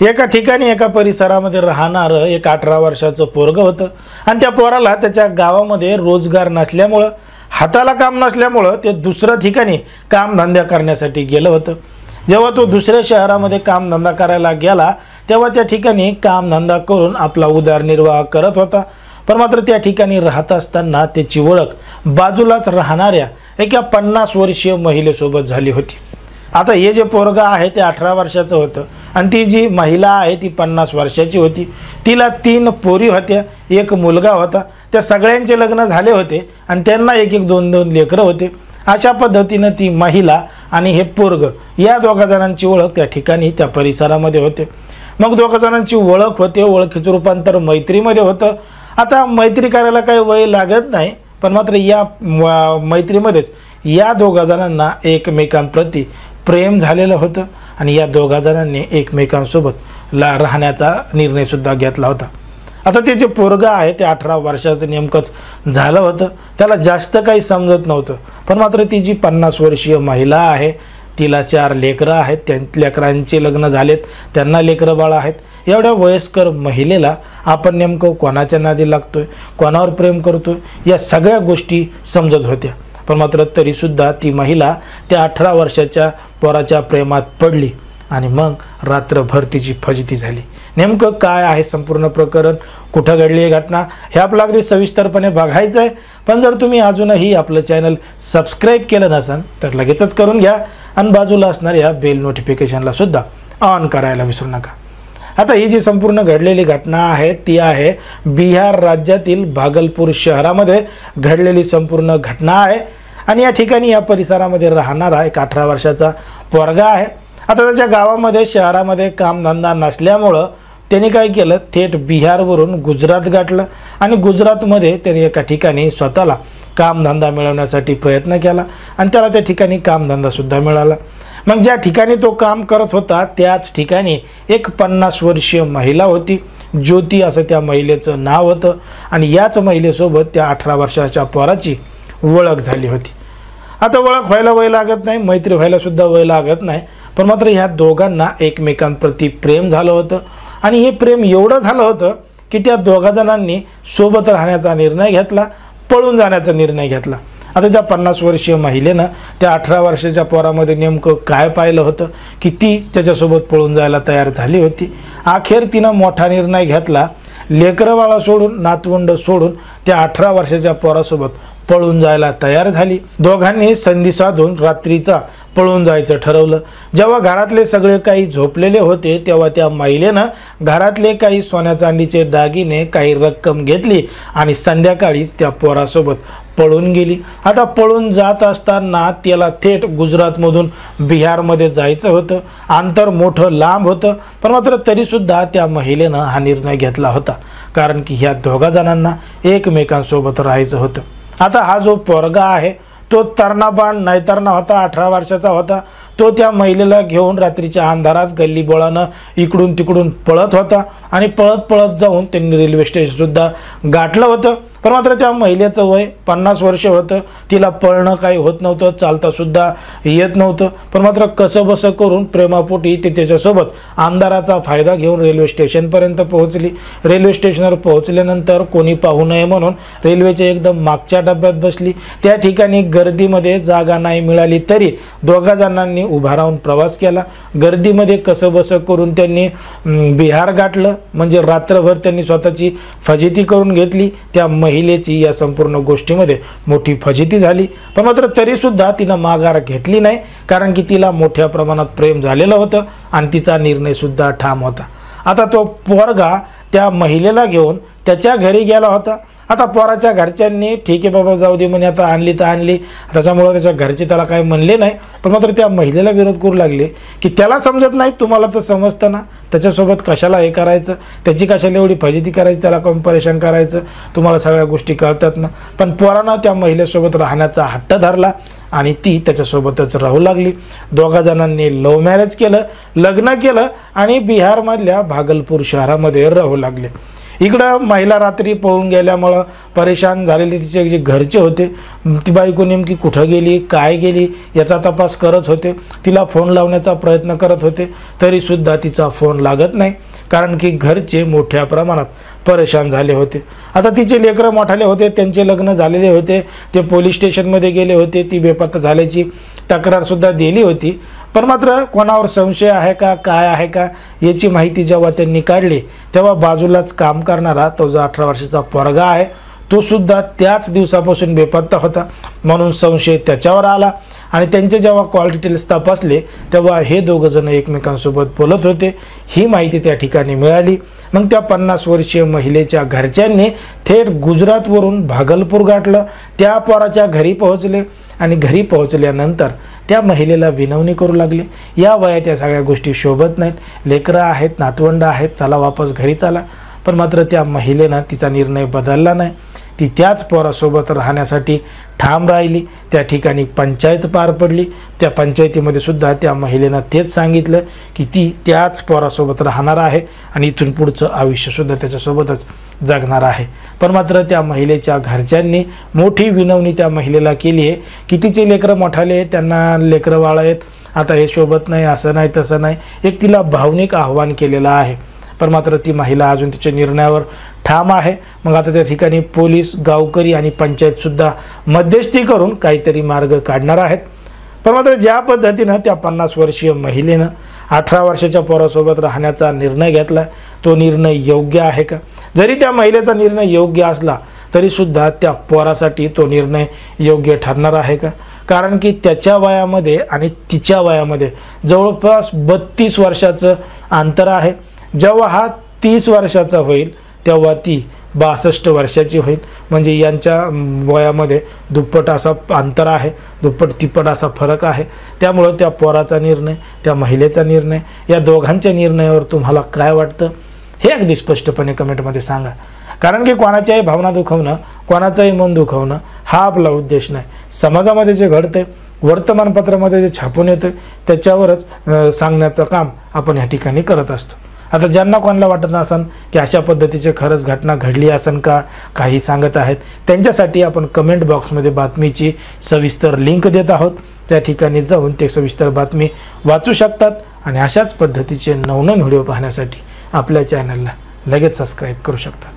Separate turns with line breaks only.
एका ठिकाणी एका परिसरामध्ये राहणार एक 18 वर्षाचं पोरगं होतं आणि त्या पोराला त्याच्या गावामध्ये रोजगार नसल्यामुळं, हाताला काम नसल्यामुळं ते दुसऱ्या ठिकाणी कामधंदा करण्यासाठी गेलं होतं। जेव्हा तो दुसऱ्या शहरामध्ये कामधंदा करायला गेला तेव्हा त्या ठिकाणी कामधंदा करून आपला उदरनिर्वाह करत होता। पण मात्र त्या ठिकाणी राहत असताना त्याची ओळख बाजूलाच राहणाऱ्या एका 50 वर्षीय महिलेसोबत झाली होती। आता हे जे पोरगा आहे ते 18 वर्षाचं होतं आणि ती जी महिला आहे ती 50 वर्षाची होती। तिला 3 पोरी होत्या, एक मुलगा होता। त्या सगळ्यांचे लग्न झाले होते आणि त्यांना एक एक 2-2 लेकरं होते। अशा पद्धतीने ती महिला आणि हे पोरग या दोघा जणांची ओळख त्या ठिकाणी त्या परिसरामध्ये होते। मग दोघा जणांची ओळख होते, ओळखीचं रूपांतर मैत्रीमध्ये होतं। आता मैत्री करायला काही वय लागत नाही, पण मात्र या मैत्रीमध्येच या दोघा जणांना एकमेकांप्रती प्रेम झालेलं होतं आणि या दोघा जणांनी एकमेकांसोबत राहण्याचा निर्णय सुद्धा घेतला होता। आता ते जे पोरगा आहे ते 18 वर्षाचं नेमकंच झालं होतं, त्याला जास्त काही समजत नव्हतं। पण मात्र ती जी 50 वर्षीय महिला आहे तिला 4 लेकरं आहेत, त्या लेकरांचे लग्न झालेत, त्यांना लेकरं बाळ आहेत। एवढ्या वयस्कर महिलेला आपण नेमकं कोणाच्या नादी लागतोय, कोणावर प्रेम करतोय या सगळ्या गोष्टी समजत होत्या। पण मात्र तरीसुद्धा ती महिला त्या 18 वर्षाच्या पोराच्या प्रेमात पडली आणि मग रात्रभर तिची फजिती झाली। नेमकं काय आहे संपूर्ण प्रकरण, कुठं घडली घटना हे आपल्याला अगदी सविस्तरपणे बघायचं आहे। पण जर तुम्ही अजूनही आपलं चॅनल सबस्क्राईब केलं नसेल तर लगेचच करून घ्या आणि बाजूला असणाऱ्या बेल नोटिफिकेशनला सुद्धा ऑन करायला विसरू नका। आता ही जी संपूर्ण घडलेली घटना आहे ती आहे बिहार राज्यातील भागलपूर शहरामध्ये घडलेली संपूर्ण घटना आहे आणि या ठिकाणी या परिसरामध्ये राहणारा एक 18 वर्षाचा पोरगा आहे। आता त्याच्या गावामध्ये शहरामध्ये कामधंदा नसल्यामुळं त्यांनी काय केलं, थेट बिहारवरून गुजरात गाठलं आणि गुजरातमध्ये त्यांनी एका ठिकाणी स्वतःला कामधंदा मिळवण्यासाठी प्रयत्न केला आणि त्याला त्या ठिकाणी कामधंदा सुद्धा मिळाला। मग ज्या ठिकाणी तो काम करत होता त्याच ठिकाणी एक 50 वर्षीय महिला होती, ज्योती असं त्या महिलेचं नाव होतं आणि याच महिलेसोबत त्या 18 वर्षाच्या पोराची ओळख झाली होती। आता ओळख व्हायला वय लागत नाही, मैत्री व्हायला सुद्धा वय लागत नाही, पण मात्र ह्या दोघांना एकमेकांप्रती प्रेम झालं होतं आणि हे प्रेम एवढं झालं होतं की त्या दोघा जणांनी सोबत राहण्याचा निर्णय घेतला, पळून जाण्याचा निर्णय घेतला। आता त्या 50 वर्षीय महिलेनं त्या 18 वर्षाच्या पोरामध्ये नेमकं काय पाहिलं होतं की ती त्याच्यासोबत पळून जायला तयार झाली होती। अखेर तिनं मोठा निर्णय घेतला, लेकरबाळा सोडून, नातवंड सोडून त्या 18 वर्षाच्या पोरासोबत पळून जायला तयार झाली। दोघांनी संधी साधून रात्रीचा पळून जायचं ठरवलं। जेव्हा घरातले सगळे काही झोपलेले होते तेव्हा त्या महिलेनं घरातले काही सोन्या चांदीचे दागिने, काही रक्कम घेतली आणि संध्याकाळीच त्या पोरासोबत पळून गेली। आता पळून जात असताना त्याला थेट गुजरातमधून बिहारमध्ये जायचं होतं, अंतर मोठं लांब होतं, पण मात्र तरीसुद्धा त्या महिलेनं हा निर्णय घेतला होता कारण की ह्या दोघा जणांना एकमेकांसोबत राहायचं होतं। आता हा जो पोरगा आहे तो तरणाबाण नैतरणा होता, 18 वर्षाचा होता। तो त्या महिलेला घेऊन रात्रीच्या अंधारात गल्लीबोळानं इकडून तिकडून पळत होता आणि पळत पळत जाऊन त्यांनी रेल्वे स्टेशन सुद्धा गाठलं होतं। पण मात्र त्या महिलेचं वय 50 वर्ष होतं, तिला पळणं काही होत नव्हतं, चालता सुद्धा येत नव्हतं। पण मात्र कसं बसं करून प्रेमापोटी ते त्याच्यासोबत अंधाराचा फायदा घेऊन रेल्वे स्टेशनपर्यंत पोहोचली। रेल्वे स्टेशनवर पोहोचल्यानंतर कोणी पाहू नये म्हणून रेल्वेच्या एकदम मागच्या डब्यात बसली। त्या ठिकाणी गर्दीमध्ये जागा नाही मिळाली तरी दोघा जणांनी उभा राहून प्रवास केला। गर्दीमध्ये कसं बसं करून त्यांनी बिहार गाठलं, म्हणजे रात्रभर त्यांनी स्वतःची फजिती करून घेतली। त्या महिलेची या संपूर्ण गोष्टीमध्ये मोठी फजिती झाली, पण मात्र तरीसुद्धा तिनं माघार घेतली नाही कारण की तिला मोठ्या प्रमाणात प्रेम झालेलं होतं आणि तिचा निर्णय सुद्धा ठाम होता। आता तो पोरगा त्या महिलेला घेऊन त्याच्या घरी गेला होता। आता पोराच्या घरच्यांनी ठीक आहे बाबा जाऊ दे म्हणे, आता आणली तर आणली, त्याच्यामुळे त्याच्या घरचे त्याला काय म्हणले नाही, पण मात्र त्या महिलेला विरोध करू लागले की त्याला समजत नाही, तुम्हाला तर समजतं ना, त्याच्यासोबत कशाला हे करायचं, त्याची कशाला एवढी फजिती करायची, त्याला कंपॅरिझन करायचं, तुम्हाला सगळ्या गोष्टी कळतात ना। पण पोरानं त्या महिलेसोबत राहण्याचा हट्ट धरला आणि ती त्याच्यासोबतच राहू लागली। दोघा जणांनी लव्ह मॅरेज केलं, लग्न केलं आणि बिहारमधल्या भागलपूर शहरामध्ये राहू लागले। इकडं महिला रात्री पळून गेल्यामुळं परेशान झालेले तिचे जे घरचे होते, ती बायको नेमकी कुठं गेली, काय गेली याचा तपास करत होते. तिला फोन लावण्याचा प्रयत्न करत होते, तरीसुद्धा तिचा फोन लागत नाही, कारण की घरचे मोठ्या प्रमाणात परेशान झाले होते. आता तिचे लेकरं मोठाले होते, त्यांचे लग्न झालेले होते, ते पोलीस स्टेशनमध्ये गेले होते, ती बेपत्ता झाल्याची तक्रारसुद्धा दिली होती. पण मात्र कोणावर संशय आहे का, काय आहे का याची माहिती जेव्हा त्यांनी काढली, तेव्हा बाजूलाच काम करणारा तो जो 18 वर्षाचा पोरगा आहे, तो सुद्धा त्याच दिवसापासून बेपत्ता होता, म्हणून संशय त्याच्यावर आला. आणि त्यांचे जेव्हा कॉल डिटेल्स तपासले, तेव्हा हे दोघंजण एकमेकांसोबत बोलत होते, ही माहिती त्या ठिकाणी मिळाली. मग त्या 50 वर्षीय महिलेच्या घरच्यांनी थेट गुजरातवरून भागलपूर गाठलं, त्या पोराच्या घरी पोहोचले आणि घरी पोहोचल्यानंतर त्या महिलेला विनवणी करू लागले. या वयात या सगळ्या गोष्टी शोभत नाहीत, लेकरं आहेत, नातवंड आहेत, चला वापस घरी चला. पण मात्र त्या महिलेनं तिचा निर्णय बदलला नाही. ती त्याच पोरासोबत राहण्यासाठी ठाम राहिली. त्या ठिकाणी पंचायत पार पडली. त्या पंचायतीमध्ये सुद्धा त्या महिलेनं तेच सांगितलं की ती त्याच पोरासोबत राहणार आहे आणि इथून पुढचं आयुष्यसुद्धा त्याच्यासोबतच जगणार आहे. पण मात्र त्या महिलेच्या घरच्यांनी मोठी विनवणी त्या महिलेला केली आहे की तिचे लेकरं मोठाले, त्यांना लेकरं बाळ आहेत, आता हे शोभत नाही, असं नाही तसं नाही, एक तिला भावनिक आव्हान केलेलं आहे. पण मात्र ती महिला अजून तिच्या निर्णयावर ठाम आहे. मग आता त्या ठिकाणी पोलीस, गावकरी आणि पंचायतसुद्धा मध्यस्थी करून काहीतरी मार्ग काढणार आहेत. पण मात्र ज्या पद्धतीनं त्या 50 वर्षीय महिलेनं 18 वर्षाच्या पोरासोबत राहण्याचा निर्णय घेतला, तो निर्णय योग्य आहे का? जरी त्या महिलेचा निर्णय योग्य असला तरीसुद्धा त्या पोरासाठी तो निर्णय योग्य ठरणार आहे का? कारण की त्याच्या वयामध्ये आणि तिच्या वयामध्ये जवळपास 32 वर्षाचं अंतर आहे. जेव्हा हा 30 वर्षाचा होईल तेव्हा ती 62 वर्षाची होईल. म्हणजे यांच्या वयामध्ये दुप्पट असा अंतर आहे, दुप्पट तिप्पट असा फरक आहे. त्यामुळं त्या पोराचा निर्णय, त्या महिलेचा निर्णय, या दोघांच्या निर्णयावर तुम्हाला काय वाटतं हे अगदी स्पष्टपणे कमेंटमध्ये सांगा. कारण की कोणाच्याही भावना दुखवणं, कोणाचंही मन दुखवणं हा आपला उद्देश नाही. समाजामध्ये जे घडते, वर्तमानपत्रामध्ये जे छापून येतं त्याच्यावरच सांगण्याचं काम आपण या ठिकाणी करत असतो. आता ज्यांना कोणाला वाटत नसेल की अशा पद्धतीची खरंच घटना घडली असेल का, काही सांगत आहेत, त्यांच्यासाठी आपण कमेंट बॉक्समध्ये बातमीची सविस्तर लिंक देत आहोत. त्या ठिकाणी जाऊन ते सविस्तर बातमी वाचू शकतात आणि अशाच पद्धतीचे नवनवीन व्हिडिओ पाहण्यासाठी आपल्या चॅनलला लगेच सबस्क्राईब करू शकतात.